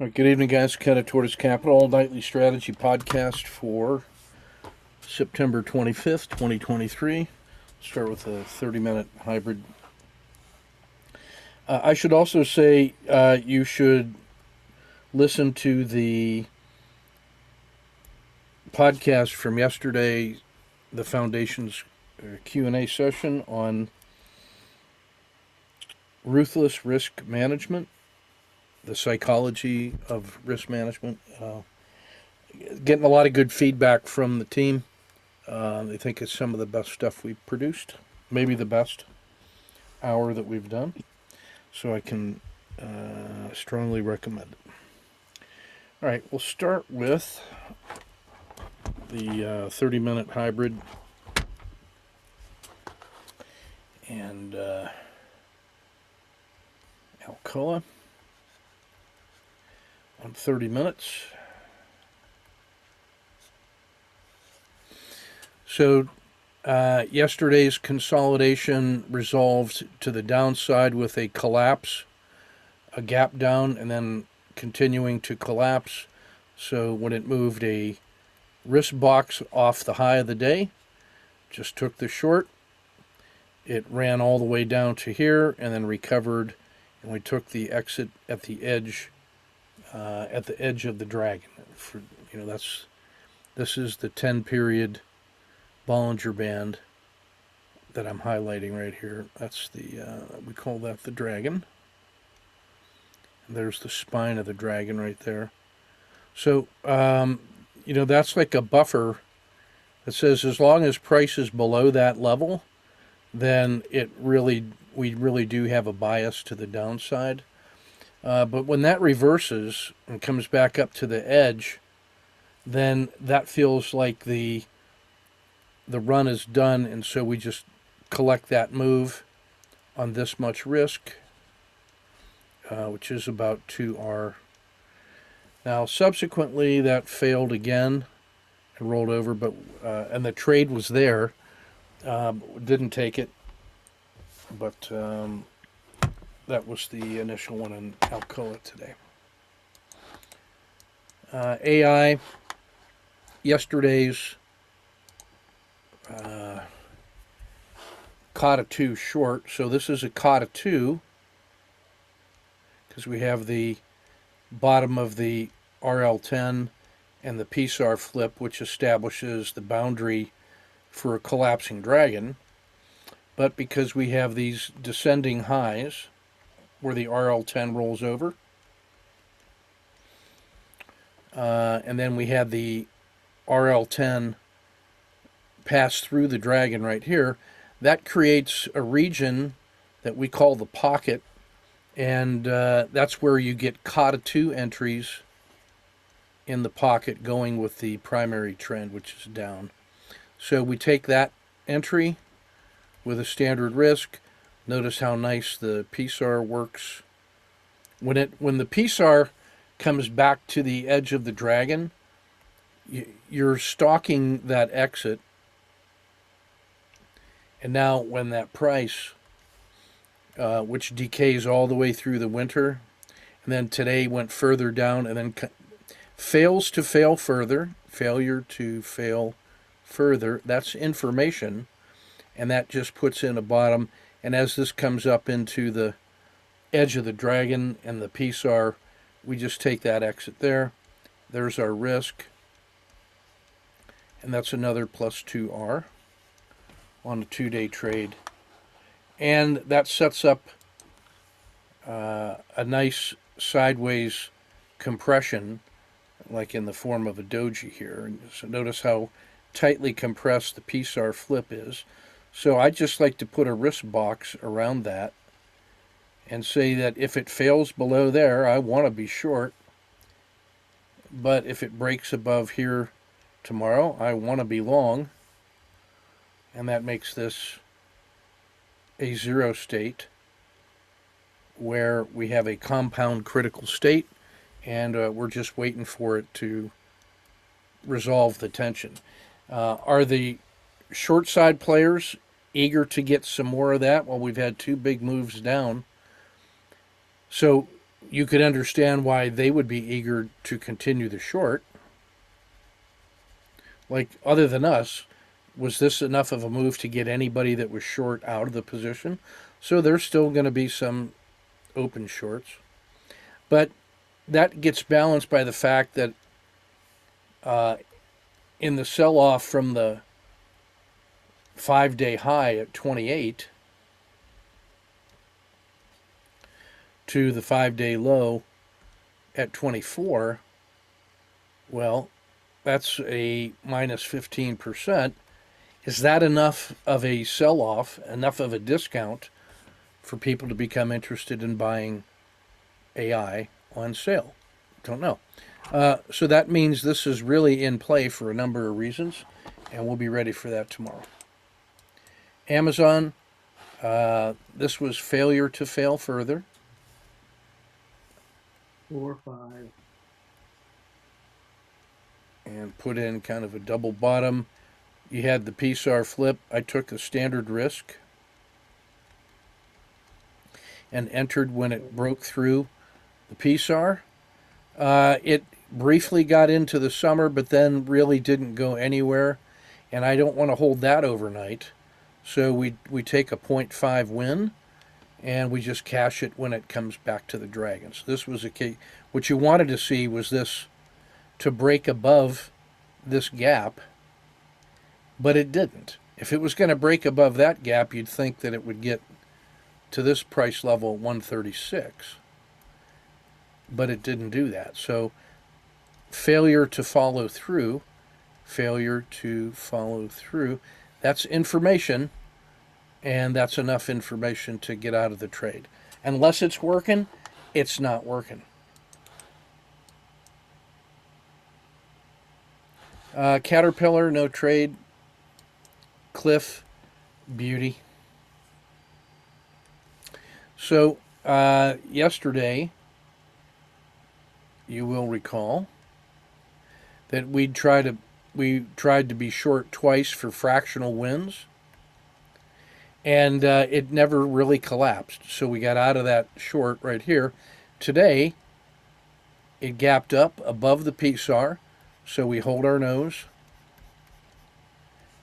All right, good evening, guys. Ken at Tortoise Capital, nightly strategy podcast for September 25th, 2023. Start with a 30-minute hybrid. I should also say you should listen to the podcast from yesterday, the Foundation's Q&A session on ruthless risk management, the psychology of risk management. Getting a lot of good feedback from the team. They think it's some of the best stuff we've produced, maybe the best hour that we've done. So I can strongly recommend it. All right, we'll start with the 30-minute hybrid. And Alcoa on 30 minutes. So yesterday's consolidation resolved to the downside with a collapse, a gap down, and then continuing to collapse. So when it moved a risk box off the high of the day, just took the short. It ran all the way down to here and then recovered, and we took the exit at the edge of the dragon. For this is the 10-period Bollinger Band that I'm highlighting right here. That's we call that the dragon. And there's the spine of the dragon right there. So, that's like a buffer that says as long as price is below that level, then we really do have a bias to the downside. But when that reverses and comes back up to the edge, then that feels like the run is done, and so we just collect that move on this much risk, which is about 2R. Now, subsequently, that failed again and rolled over, but and the trade was there. Didn't take it, but that was the initial one in Alcoa today. AI, yesterday's caught a 2 short, so this is a caught a 2 because we have the bottom of the RL10 and the PSAR flip, which establishes the boundary for a collapsing dragon. But because we have these descending highs where the RL10 rolls over, and then we have the RL10 pass through the dragon right here, that creates a region that we call the pocket, and that's where you get COTA 2 entries in the pocket going with the primary trend, which is down. So we take that entry with a standard risk. Notice how nice the PSAR works. When the PSAR comes back to the edge of the dragon, you're stalking that exit. And now when that price, which decays all the way through the winter, and then today went further down and then fails to fail further, failure to fail further, that's information, and that just puts in a bottom. And as this comes up into the edge of the dragon and the PSAR, we just take that exit there. There's our risk, and that's another plus 2R on a 2-day trade. And that sets up a nice sideways compression, like in the form of a doji here. And so notice how tightly compressed the PSAR flip is. So I just like to put a risk box around that and say that if it fails below there, I want to be short. But if it breaks above here tomorrow, I want to be long. And that makes this a zero state where we have a compound critical state, and we're just waiting for it to resolve the tension. Are the short side players eager to get some more of that? Well, we've had 2 big moves down. So you could understand why they would be eager to continue the short. Like, other than us, was this enough of a move to get anybody that was short out of the position? So there's still going to be some open shorts. But that gets balanced by the fact that uh, in the sell off from the 5 day high at 28 to the 5 day low at 24, well, that's a minus 15%. Is that enough of a sell off, enough of a discount for people to become interested in buying AI on sale? Don't know. So that means this is really in play for a number of reasons, and we'll be ready for that tomorrow. Amazon, this was failure to fail further. 4, 5. And put in kind of a double bottom. You had the PSAR flip. I took a standard risk and entered when it broke through the PSAR. It briefly got into the summer, but then really didn't go anywhere. And I don't want to hold that overnight. So we take a 0.5 win and we just cash it when it comes back to the Dragons. This was a case. What you wanted to see was this to break above this gap, but it didn't. If it was going to break above that gap, you'd think that it would get to this price level 136, but it didn't do that. So failure to follow through, that's information, and that's enough information to get out of the trade. Unless it's working, it's not working. Caterpillar, no trade. Cliff, beauty. So yesterday, you will recall that we tried to be short twice for fractional wins, and it never really collapsed. So we got out of that short right here. Today, it gapped up above the PSAR, so we hold our nose,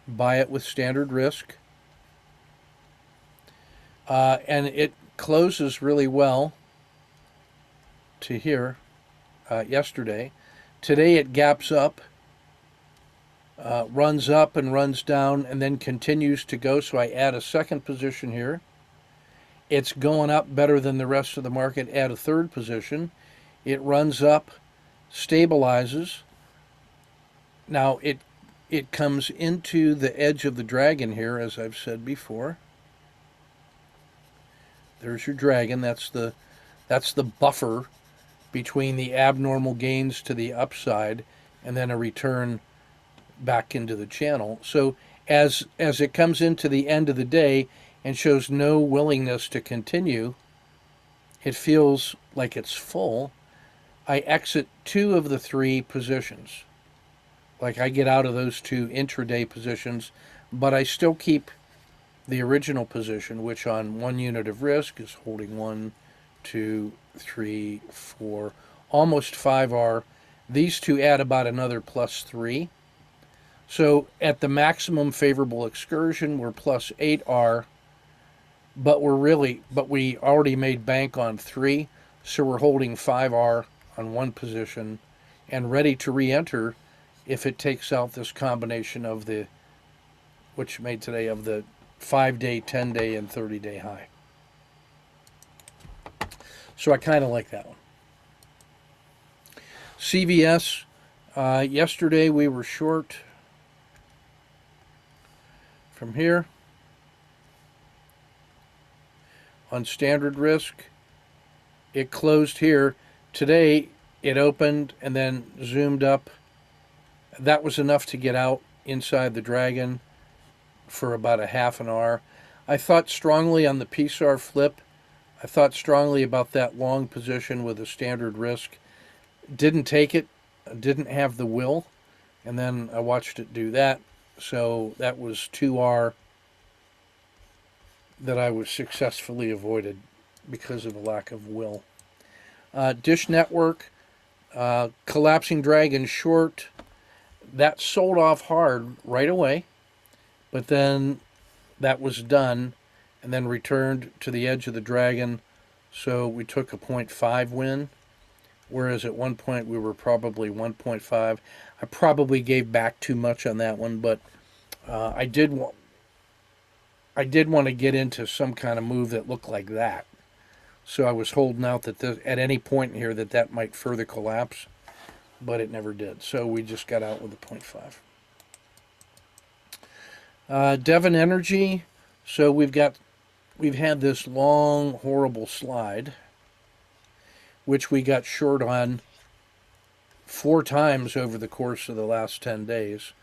buy it with standard risk, and it closes really well to here yesterday. Today it gaps up, runs up and runs down, and then continues to go. So I add a second position here. It's going up better than the rest of the market. Add a third position. It runs up, stabilizes. Now it comes into the edge of the dragon here, as I've said before. There's your dragon. That's the buffer between the abnormal gains to the upside and then a return back into the channel. So as it comes into the end of the day and shows no willingness to continue, it feels like it's full. I exit 2 of the 3 positions. Like, I get out of those 2 intraday positions, but I still keep the original position, which on 1 unit of risk is holding 1, 2, 3, 4, almost 5R. These 2 add about another plus 3. So at the maximum favorable excursion, we're plus 8R, but we already made bank on 3, so we're holding 5R on 1 position and ready to re-enter if it takes out this combination of the, which made today, of the 5-day, 10-day, and 30-day high. So I kind of like that one. CVS, yesterday we were short from here on standard risk. It closed here. Today it opened and then zoomed up. That was enough to get out inside the dragon for about a half an hour. I thought strongly on the PSAR flip. I thought strongly about that long position with a standard risk. Didn't take it, didn't have the will, and then I watched it do that. So that was 2R that I was successfully avoided because of a lack of will. Dish Network, collapsing dragon short. That sold off hard right away, but then that was done and then returned to the edge of the dragon. So we took a 0.5 win, whereas at one point we were probably 1.5. I probably gave back too much on that one, but I did want to get into some kind of move that looked like that. So I was holding out that at any point in here that might further collapse, but it never did. So we just got out with a 0.5. Devon Energy. So we've had this long, horrible slide, which we got short on 4 times over the course of the last 10 days,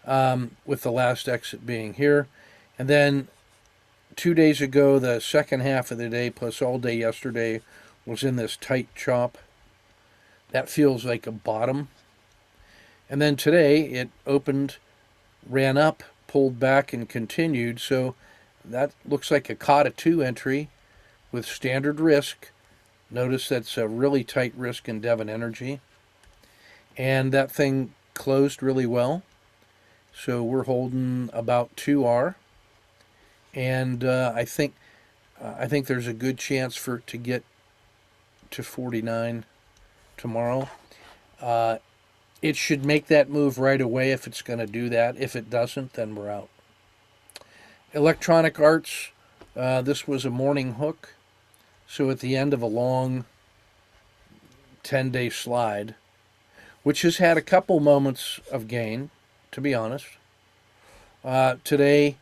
with the last exit being here. And then 2 days ago, the second half of the day plus all day yesterday was in this tight chop. That feels like a bottom. And then today it opened, ran up, pulled back, and continued. So that looks like a COTA 2 entry with standard risk. Notice that's a really tight risk in Devon Energy. And that thing closed really well. So we're holding about 2R. And I think there's a good chance for it to get to 49 tomorrow. It should make that move right away if it's going to do that. If it doesn't, then we're out. Electronic Arts, this was a morning hook. So at the end of a long 10-day slide, which has had a couple moments of gain, to be honest. Today,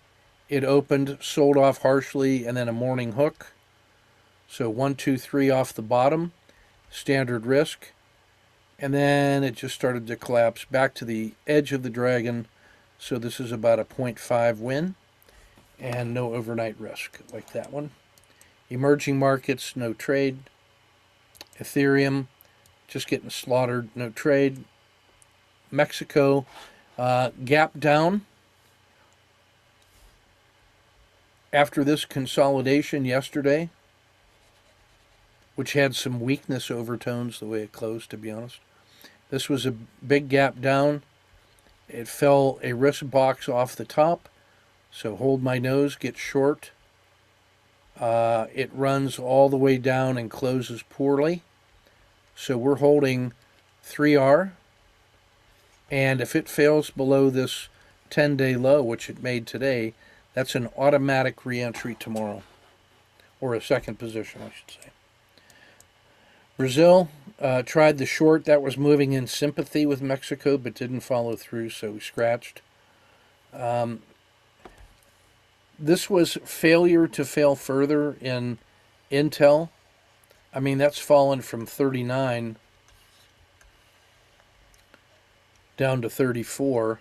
it opened, sold off harshly, and then a morning hook. So 1, 2, 3 off the bottom, standard risk. And then it just started to collapse back to the edge of the dragon. So this is about a 0.5 win and no overnight risk like that one. Emerging markets, no trade. Ethereum, just getting slaughtered, no trade. Mexico, gap down. After this consolidation yesterday, which had some weakness overtones the way it closed, to be honest. This was a big gap down. It fell a risk box off the top, so hold my nose, get short. It runs all the way down and closes poorly. So we're holding 3R. And if it fails below this 10-day low, which it made today, that's an automatic re-entry tomorrow. Or a second position, I should say. Brazil tried the short. That was moving in sympathy with Mexico, but didn't follow through, so we scratched. This was failure to fail further in Intel. I mean, that's fallen from 39 down to 34,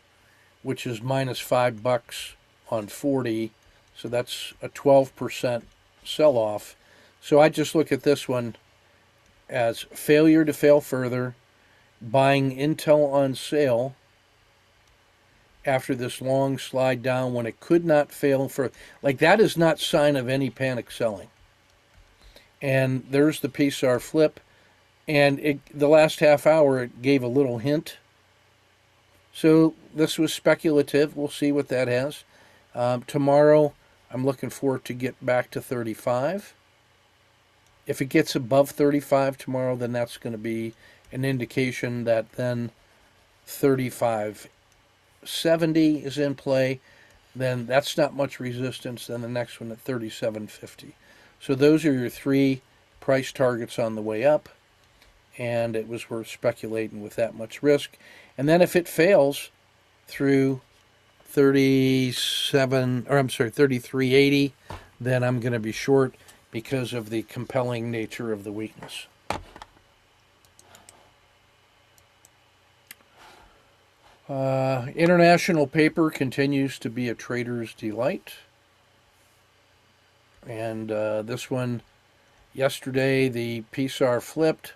which is minus $5 on 40. So that's a 12% sell-off. So I just look at this one as failure to fail further, buying Intel on sale after this long slide down when it could not fail for, like, that is not sign of any panic selling. And there's the PSAR flip, and the last half hour it gave a little hint. So this was speculative. We'll see what that has. Tomorrow I'm looking for it to get back to 35. If it gets above 35 tomorrow, then that's going to be an indication that then 35.70 is in play. Then that's not much resistance. Then the next one at 37.50. So those are your 3 price targets on the way up. And it was worth speculating with that much risk. And then if it fails through 33.80, then I'm going to be short because of the compelling nature of the weakness. International paper continues to be a trader's delight. And this one, yesterday, the PSAR flipped.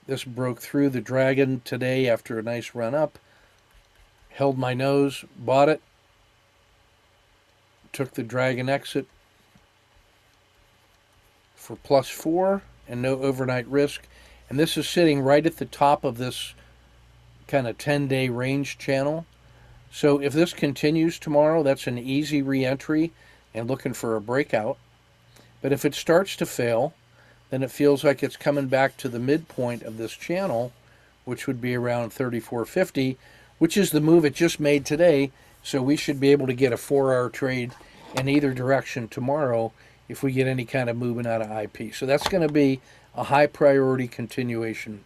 This broke through the dragon today after a nice run up. Held my nose, bought it. Took the dragon exit for +4. and no overnight risk. And this is sitting right at the top of this kind of 10-day range channel. So if this continues tomorrow, that's an easy re-entry and looking for a breakout. But if it starts to fail, then it feels like it's coming back to the midpoint of this channel, which would be around 34.50, which is the move it just made today. So we should be able to get a 4-hour trade in either direction tomorrow if we get any kind of movement out of IP. So that's going to be a high priority continuation.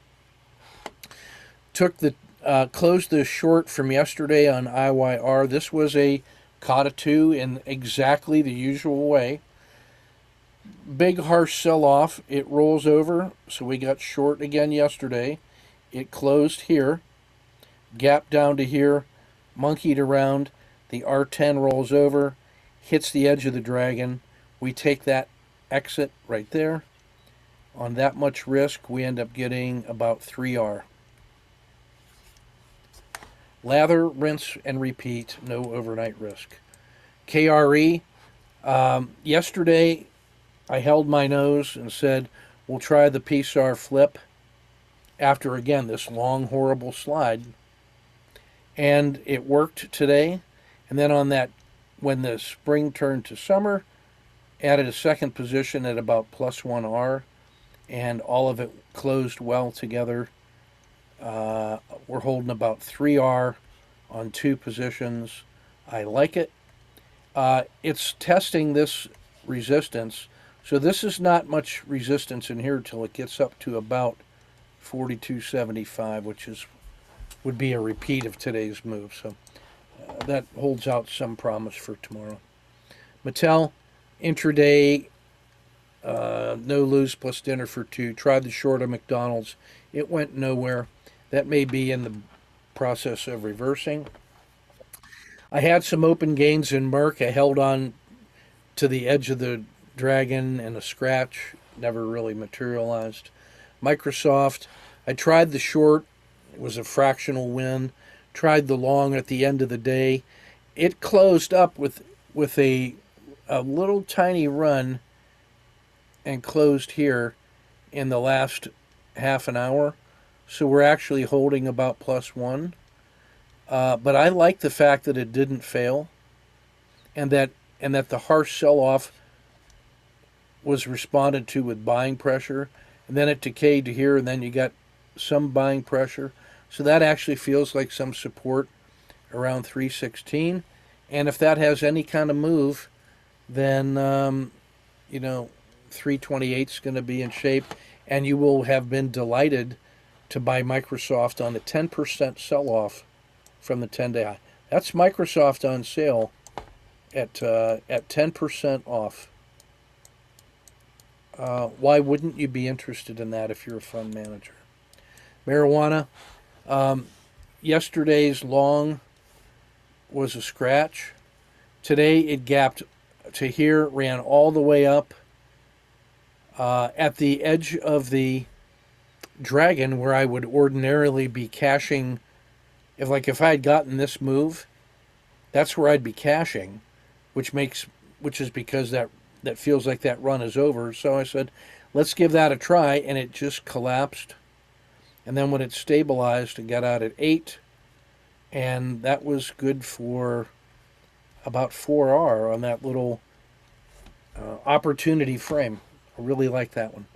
Closed the short from yesterday on IYR. This was a Kata 2 in exactly the usual way. Big harsh sell off. It rolls over. So we got short again yesterday. It closed here, gap down to here, monkeyed around. The R10 rolls over, hits the edge of the dragon. We take that exit right there. On that much risk, we end up getting about 3R. Lather, rinse, and repeat. No overnight risk. KRE. Yesterday, I held my nose and said, we'll try the PSAR flip after, again, this long, horrible slide. And it worked today. And then on that, when the spring turned to summer, added a second position at about plus 1R. And all of it closed well together. We're holding about 3R on two positions. I like it. It's testing this resistance. So this is not much resistance in here till it gets up to about 42.75, which would be a repeat of today's move. So that holds out some promise for tomorrow. Mattel, intraday, no lose plus dinner for 2. Tried the short of McDonald's. It went nowhere. That may be in the process of reversing. I had some open gains in Merck. I held on to the edge of the dragon and a scratch. Never really materialized. Microsoft, I tried the short. It was a fractional win. Tried the long at the end of the day. It closed up with a little tiny run and closed here in the last half an hour. So we're actually holding about plus 1. But I like the fact that it didn't fail, and that the harsh sell-off was responded to with buying pressure, and then it decayed to here, and then you got some buying pressure. So that actually feels like some support around 316. And if that has any kind of move, then 328 is going to be in shape, and you will have been delighted to buy Microsoft on a 10% sell-off from the 10-day high. That's Microsoft on sale at 10% off. Why wouldn't you be interested in that if you're a fund manager? Marijuana. Yesterday's long was a scratch. Today it gapped to here, ran all the way up at the edge of the dragon where I would ordinarily be cashing. If I had gotten this move, that's where I'd be cashing, which is because that feels like that run is over. So I said, let's give that a try, and it just collapsed. And then when it stabilized, it got out at 8, and that was good for about 4R on that little opportunity frame. I really like that one.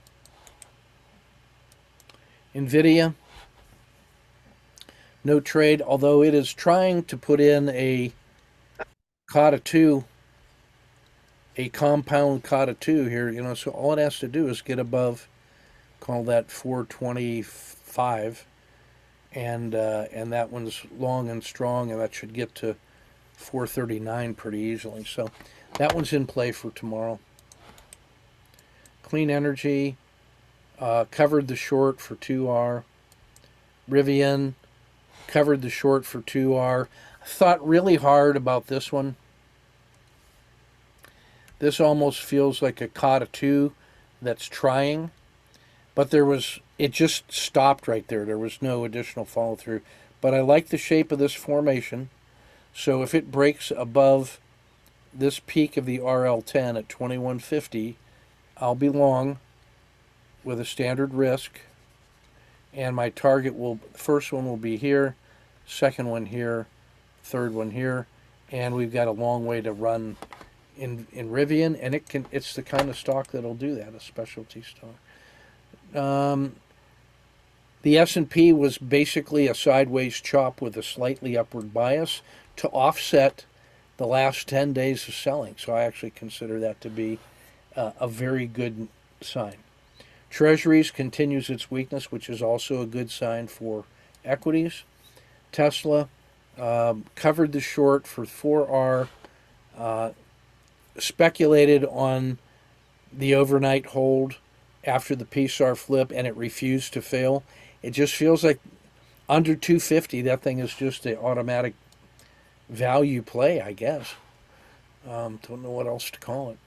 NVIDIA, no trade, although it is trying to put in a Kata 2, a compound Kata 2 here, so all it has to do is get above, call that 425, and that one's long and strong, and that should get to 439 pretty easily. So that one's in play for tomorrow. Clean Energy, covered the short for 2R. Rivian, covered the short for 2R. Thought really hard about this one. This almost feels like a Kata 2 that's trying, but it just stopped right there. There was no additional follow through. But I like the shape of this formation. So if it breaks above this peak of the RL10 at 2150, I'll be long. with a standard risk, and my target will, first one will be here, second one here, third one here, and we've got a long way to run in Rivian, and it's the kind of stock that'll do that, a specialty stock. The S&P was basically a sideways chop with a slightly upward bias to offset the last 10 days of selling. So I actually consider that to be a very good sign. Treasuries continues its weakness, which is also a good sign for equities. Tesla covered the short for 4R, speculated on the overnight hold after the PSAR flip, and it refused to fail. It just feels like under 250, that thing is just an automatic value play, I guess. Don't know what else to call it.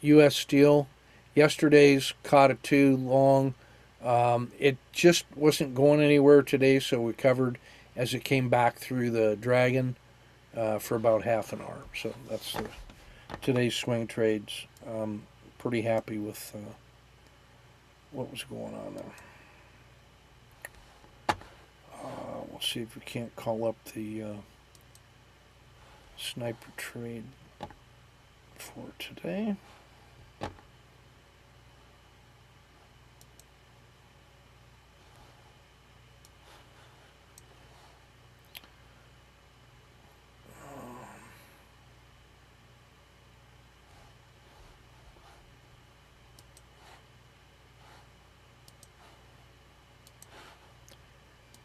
U.S. Steel, yesterday's caught a 2 long. It just wasn't going anywhere today, so we covered as it came back through the dragon for about half an hour. So that's today's swing trades. Pretty happy with what was going on there. We'll see if we can't call up the sniper trade for today.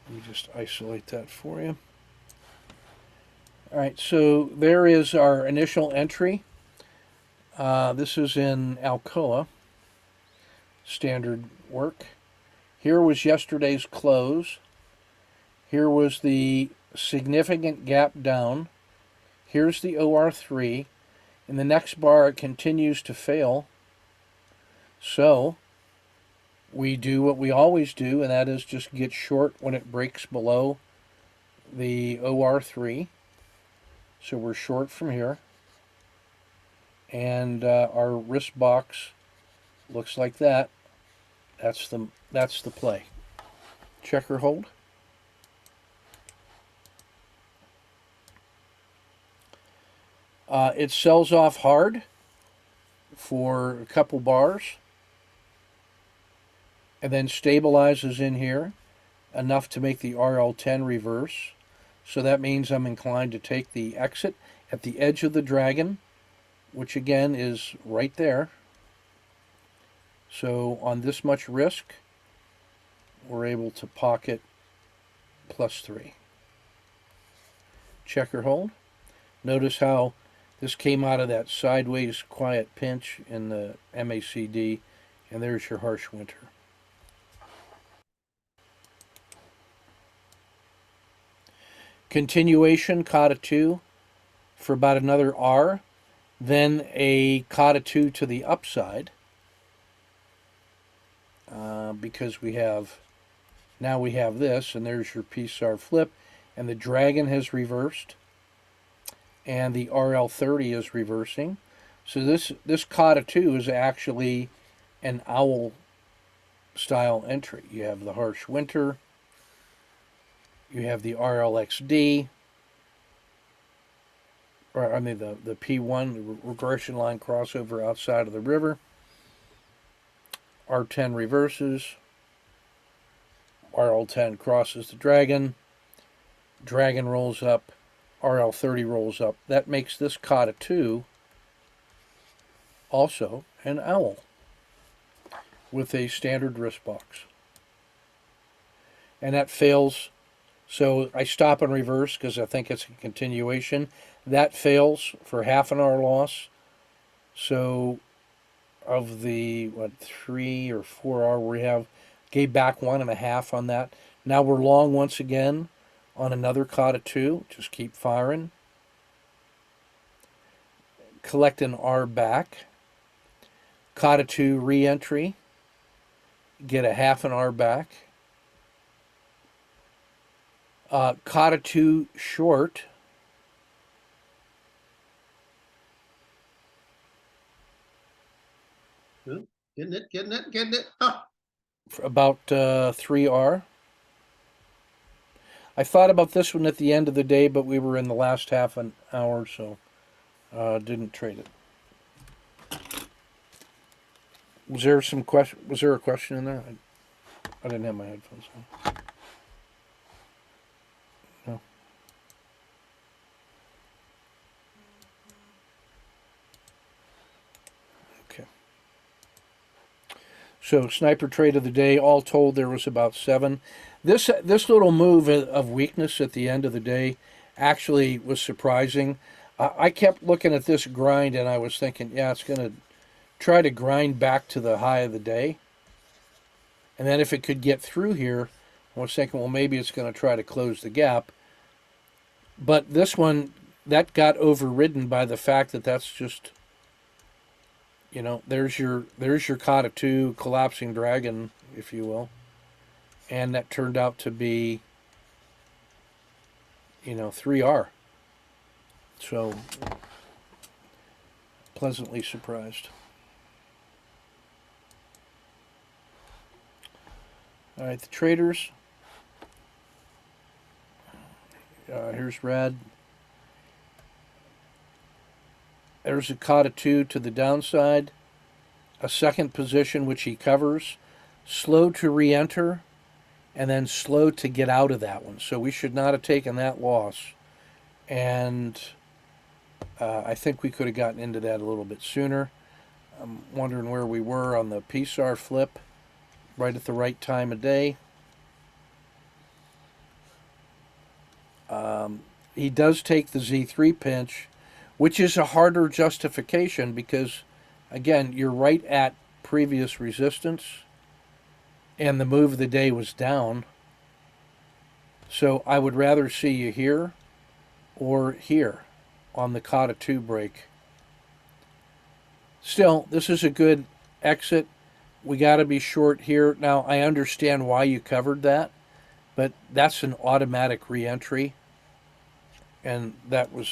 Let me just isolate that for you. All right, so there is our initial entry. This is in Alcoa, standard work. Here was yesterday's close. Here was the significant gap down. Here's the OR3. In the next bar, it continues to fail. So we do what we always do, and that is just get short when it breaks below the OR3. So we're short from here. And our risk box looks like that. That's the play. Checker hold. It sells off hard for a couple bars and then stabilizes in here enough to make the RL10 reverse. So that means I'm inclined to take the exit at the edge of the dragon, which again is right there. So on this much risk, we're able to pocket +3. Checker hold. Notice how this came out of that sideways quiet pinch in the MACD, and there's your harsh winter. Continuation, caught a 2 for about another R, then a caught a 2 to the upside, because we have this, and there's your PSAR flip, and the dragon has reversed, and the RL30 is reversing. So this caught a 2 is actually an owl style entry. You have the harsh winter, you have the RLXD, or I mean the P1, the regression line crossover outside of the river. R10 reverses, RL10 crosses the dragon, dragon rolls up, RL30 rolls up. That makes this caught a 2 also an owl with a standard risk box. And that fails. So I stop and reverse because I think it's a continuation. That fails for half an hour loss. So of the 3 or 4 hour we have, gave back 1.5 on that. Now we're long once again on another caught a 2. Just keep firing. Collect an R back. Caught a 2 re-entry. Get a half an R back. Caught a 2 short. Getting it. Oh, About 3R. I thought about this one at the end of the day, but we were in the last half an hour, so didn't trade it. Was there some question? Was there a question in there? I didn't have my headphones on. No. Okay. So sniper trade of the day. All told, there was about 7. This little move of weakness at the end of the day actually was surprising. I kept looking at this grind and I was thinking, yeah, it's going to try to grind back to the high of the day. And then if it could get through here, I was thinking, well, maybe it's going to try to close the gap. But this one, that got overridden by the fact that that's just, there's your Kata 2 collapsing dragon, if you will. And that turned out to be, 3R. So, pleasantly surprised. All right, the traders. Here's red. There's a Kata 2 to the downside. A second position, which he covers. Slow to re-enter, and then slow to get out of that one. So we should not have taken that loss. And I think we could have gotten into that a little bit sooner. I'm wondering where we were on the PSAR flip. Right at the right time of day. He does take the Z3 pinch, which is a harder justification because, again, you're right at previous resistance, and the move of the day was down. So I would rather see you here or here on the Kata 2 break. Still, this is a good exit. We got to be short here. Now, I understand why you covered that, but that's an automatic re-entry, and that would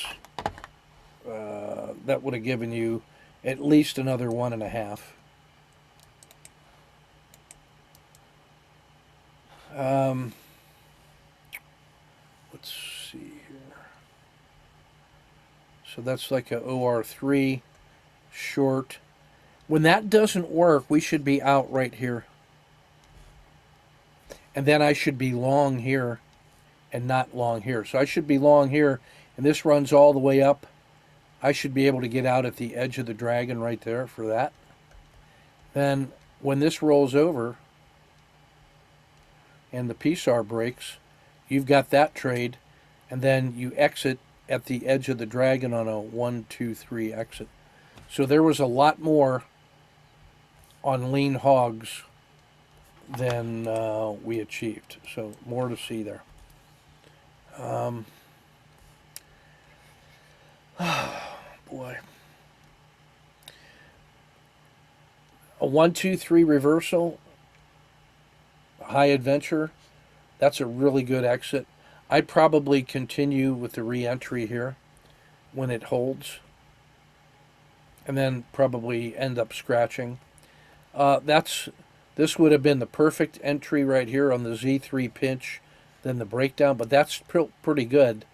have given you at least another 1.5. Let's see here. So that's like a OR3 short. When that doesn't work, we should be out right here. And then I should be long here and not long here. So I should be long here, and this runs all the way up. I should be able to get out at the edge of the dragon right there for that. Then when this rolls over and the PSAR breaks, you've got that trade, and then you exit at the edge of the dragon on a 1, 2, 3 exit. So there was a lot more on lean hogs than we achieved. So more to see there. Boy. A 1, 2, 3 reversal, high adventure. That's a really good exit. I'd probably continue with the re-entry here when it holds, and then probably end up scratching. This would have been the perfect entry right here on the Z3 pinch, then the breakdown, but that's pretty good.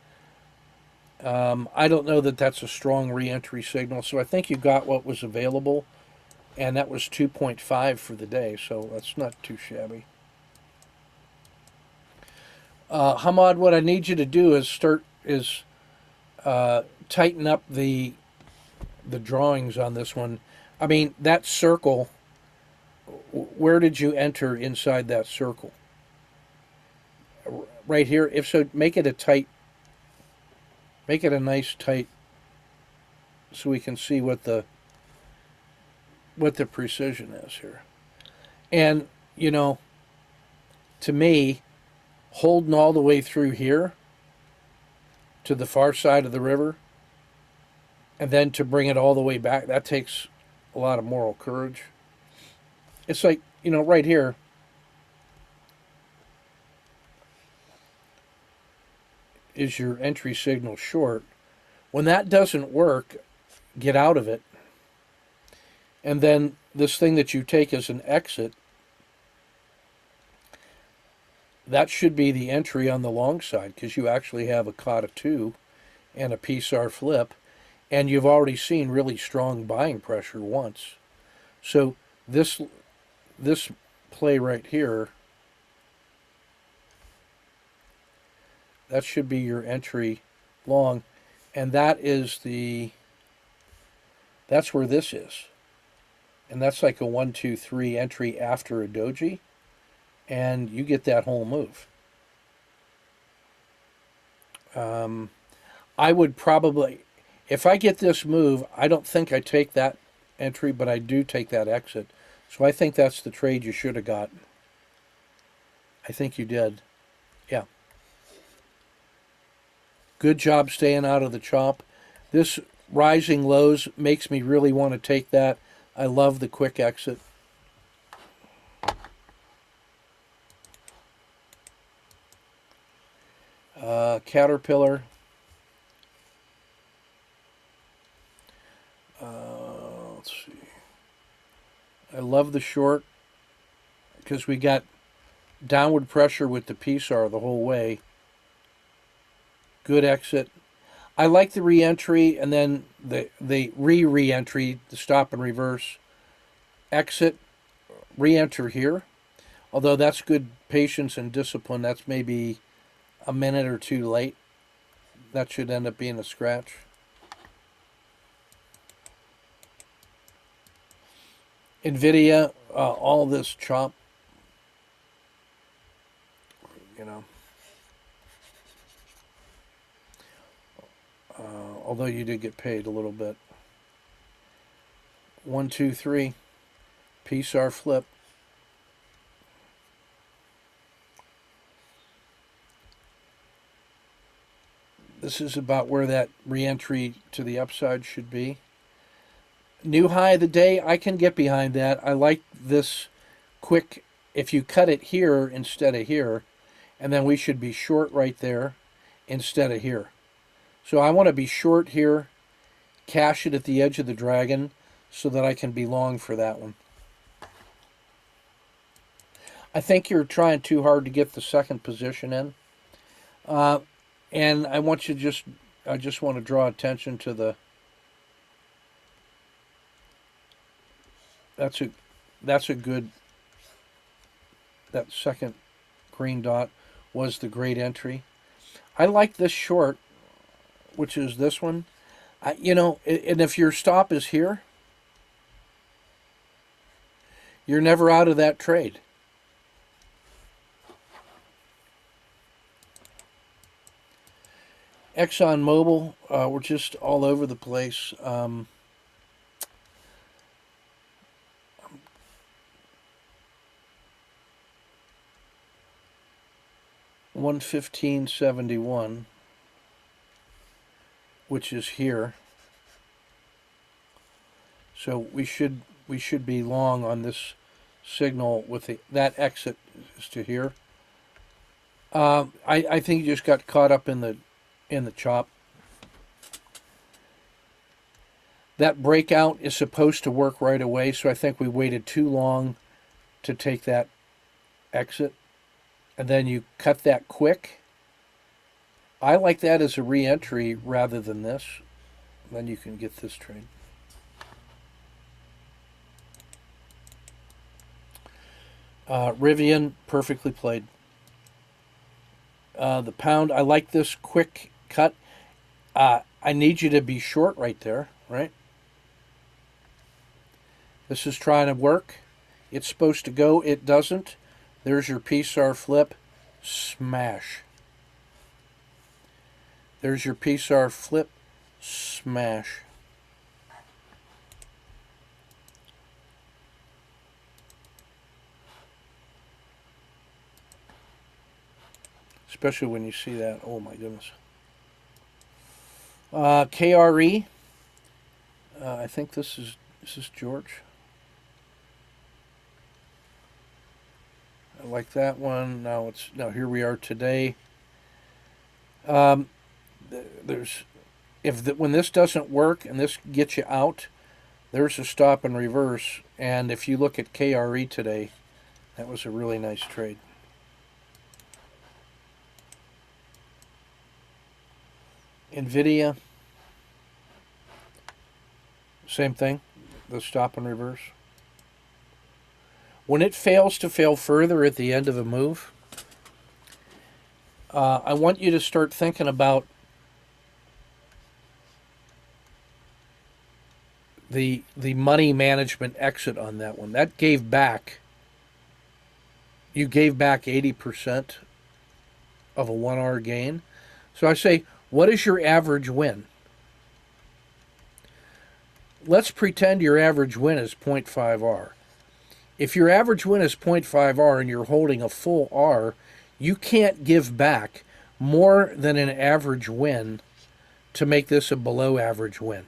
I don't know that that's a strong re-entry signal, so I think you got what was available, and that was 2.5 for the day, so that's not too shabby. Hamad, what I need you to do is tighten up the drawings on this one. I mean, that circle, where did you enter inside that circle? Right here? If so, make it a nice tight, so we can see what the precision is here. And, to me, holding all the way through here to the far side of the river, and then to bring it all the way back, that takes a lot of moral courage. It's like, right here, is your entry signal short. When that doesn't work, get out of it. And then this thing that you take as an exit, that should be the entry on the long side because you actually have a COTA 2 and a PSAR flip, and you've already seen really strong buying pressure once. So this play right here, that should be your entry long, and that's where this is, and that's like a 1, 2, 3 entry after a doji, and you get that whole move. I would probably, if I get this move, I don't think I take that entry, but I do take that exit. So I think that's the trade you should have got. I think you did. Yeah. Good job staying out of the chop. This rising lows makes me really want to take that. I love the quick exit. Caterpillar. Let's see. I love the short because we got downward pressure with the PSAR the whole way. Good exit. I like the re-entry and then the re-entry, the stop and reverse, exit, re-enter here. Although that's good patience and discipline. That's maybe a minute or two late. That should end up being a scratch. NVIDIA, all this chop, you know. Although you did get paid a little bit. 1, 2, 3, PSAR flip. This is about where that re-entry to the upside should be. New high of the day, I can get behind that. I like this quick, if you cut it here instead of here, and then we should be short right there instead of here. So I want to be short here, cash it at the edge of the dragon so that I can be long for that one. I think you're trying too hard to get the second position in. And I want you I just want to draw attention to that's a good, that second green dot was the great entry. I like this short, which is this one. And if your stop is here, you're never out of that trade. ExxonMobil, we're just all over the place. 115.71, which is here. So we should be long on this signal with that exit is to here. I think you just got caught up in the chop. That breakout is supposed to work right away, so I think we waited too long to take that exit. And then you cut that quick. I like that as a re-entry rather than this. Then you can get this trade. Rivian, perfectly played. The pound, I like this quick cut. I need you to be short right there, right? This is trying to work. It's supposed to go. It doesn't. There's your PSAR flip. Smash. There's your PSAR flip. Smash. Especially when you see that. Oh my goodness. KRE. I think this is George. I like that one. Now here we are today. When this doesn't work and this gets you out, there's a stop and reverse. And if you look at KRE today, that was a really nice trade. NVIDIA, same thing, the stop and reverse. When it fails to fail further at the end of a move, I want you to start thinking about the money management exit on that one. That gave back. You gave back 80% of a 1R gain. So I say, what is your average win? Let's pretend your average win is 0.5R. If your average win is 0.5R and you're holding a full R, you can't give back more than an average win to make this a below average win.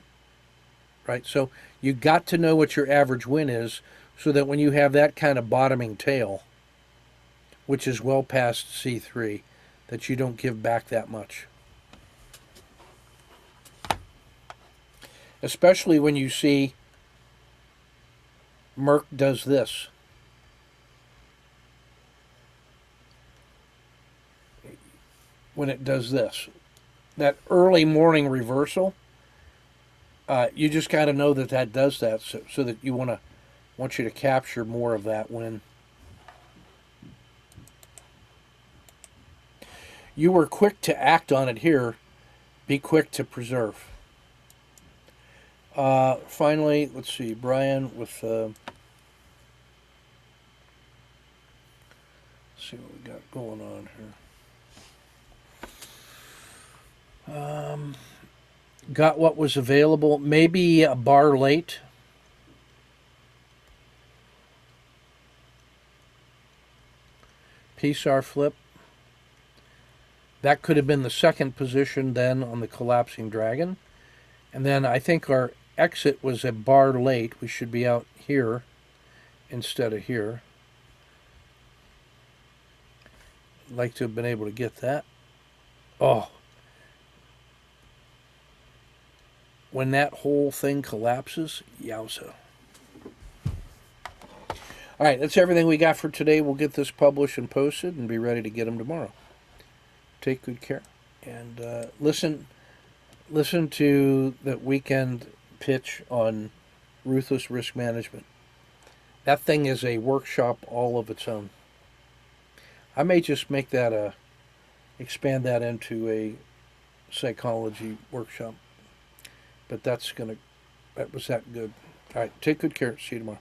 Right? So you got to know what your average win is so that when you have that kind of bottoming tail, which is well past C3, that you don't give back that much. Especially when you see Merck does this. When it does this. That early morning reversal, you just got to know that that does that so that you want you to capture more of that win. You were quick to act on it here. Be quick to preserve. Finally, let's see, Brian with... let's see what we got going on here. Got what was available. Maybe a bar late. PSAR flip. That could have been the second position then on the collapsing dragon. And then I think our exit was a bar late. We should be out here instead of here. I'd like to have been able to get that. Oh. When that whole thing collapses, yowza. All right, that's everything we got for today. We'll get this published and posted and be ready to get them tomorrow. Take good care. And listen to that weekend pitch on ruthless risk management. That thing is a workshop all of its own. I may just make that expand that into a psychology workshop. But that was that good. All right, take good care. See you tomorrow.